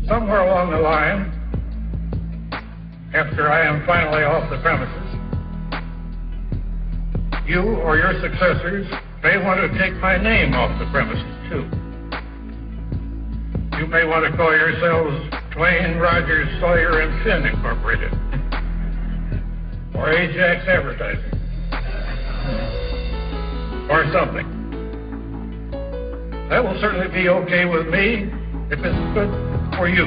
somewhere along the line, after I am finally off the premises, you or your successors may want to take my name off the premises, too. You may want to call yourselves Twain, Rogers, Sawyer, and Finn Incorporated, or Ajax Advertising, or something. That will certainly be okay with me if it's good for you.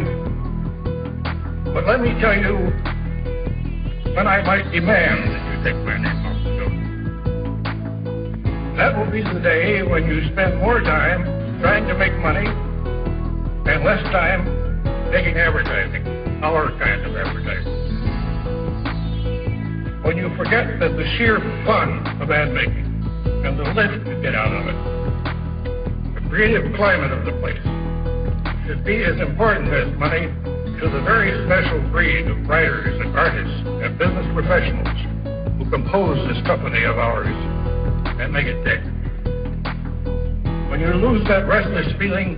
But let me tell you when I might demand that you take my name off the bill. That will be the day when you spend more time trying to make money and less time making advertising, our kind of advertising. When you forget that the sheer fun of ad making and the lift you get out of it, the creative climate of the place, should be as important as money to the very special breed of writers and artists and business professionals who compose this company of ours and make it tick. When you lose that restless feeling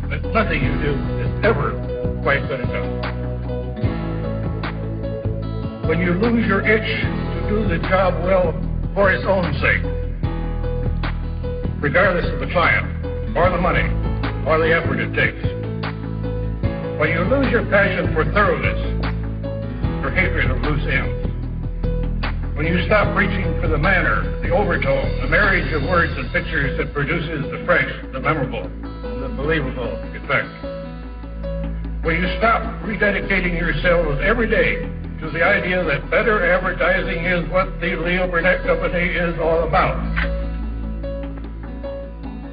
that nothing you do is ever quite good enough. When you lose your itch to do the job well for its own sake, regardless of the client, or the money, or the effort it takes. When you lose your passion for thoroughness, your hatred of loose ends. When you stop reaching for the manner, the overtone, the marriage of words and pictures that produces the fresh, the memorable, the believable effect. When you stop rededicating yourselves every day to the idea that better advertising is what the Leo Burnett Company is all about.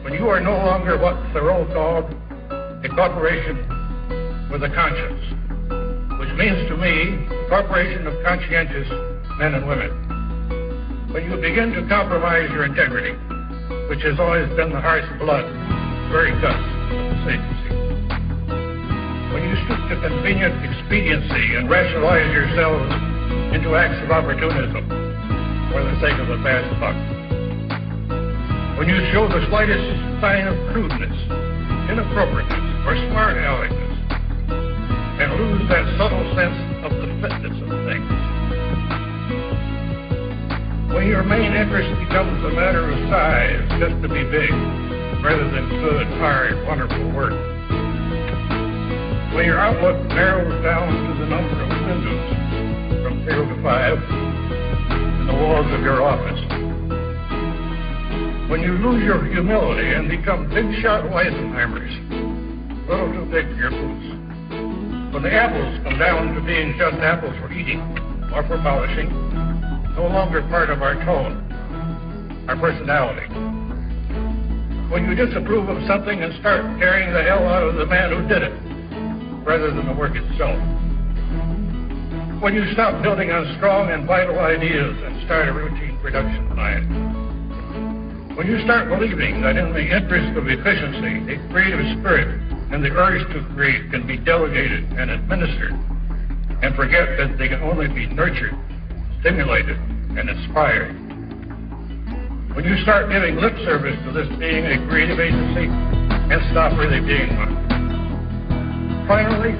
When you are no longer what Thoreau called a corporation with a conscience, which means to me a corporation of conscientious men and women. When you begin to compromise your integrity, which has always been the heart's blood, very guts of this agency. When you stoop to convenient expediency and rationalize yourselves into acts of opportunism for the sake of a fast buck. When you show the slightest sign of crudeness, inappropriateness, or smart aleckness, and lose that subtle sense of the fitness of things. When your main interest becomes a matter of size, just to be big, rather than good, hard, wonderful work. When your outlook narrows down to the number of windows from 0 to 5 in the walls of your office. When you lose your humility and become big-shot Weisenheimers, a little too big for your boots. When the apples come down to being just apples for eating or for polishing, no longer part of our tone, our personality. When you disapprove of something and start tearing the hell out of the man who did it, rather than the work itself. When you stop building on strong and vital ideas and start a routine production line. When you start believing that in the interest of efficiency, a creative spirit and the urge to create can be delegated and administered, and forget that they can only be nurtured, stimulated, and inspired. When you start giving lip service to this being a creative agency and stop really being one. Finally,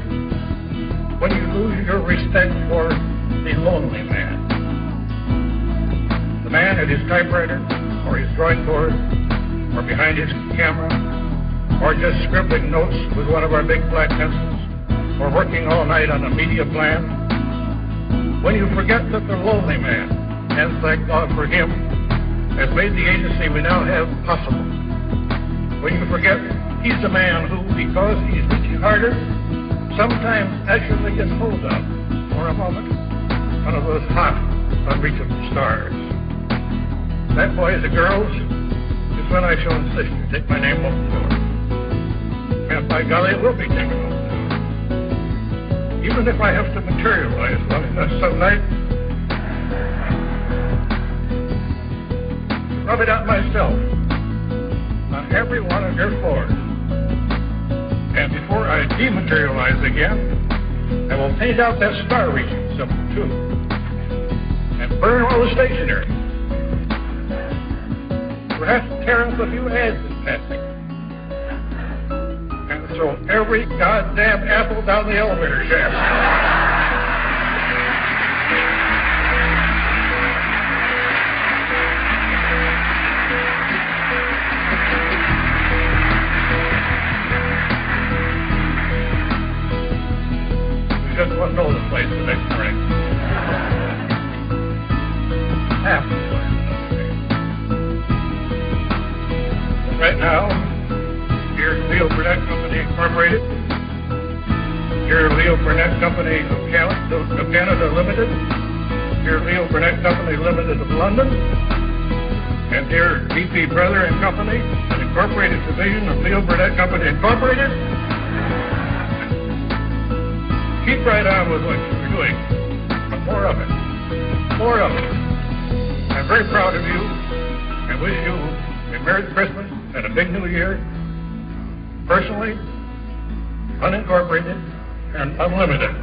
when you lose your respect for the lonely man, the man at his typewriter, or his drawing board, or behind his camera, or just scribbling notes with one of our big black pencils, or working all night on a media plan, when you forget that the lonely man, and thank God for him, has made the agency we now have possible, when you forget he's the man who, because he's reaching harder, sometimes actually gets hold of, for a moment, one of those hot, unreachable stars. That, boys and girls, is when I shall insist you take my name off the door. And by golly, it will be taken off the door. Even if I have to materialize long enough some night to rub it out myself on every one of your floors. And before I dematerialize again, I will paint out that star-reaching symbol, too, and burn all the stationery. Perhaps tear up a few ads in passing. And So every goddamn apple down the elevator shaft. Just wouldn't know the place the next morning. Half the place. Right now, here's Leo Burnett Company Incorporated. Here's Leo Burnett Company of Canada Limited. Here's Leo Burnett Company Limited of London. And here's BP Brother and Company, an incorporated division of Leo Burnett Company Incorporated. Keep right on with what you're doing, but more of it. More of it. I'm very proud of you and wish you a Merry Christmas and a big New Year, personally, unincorporated, and unlimited.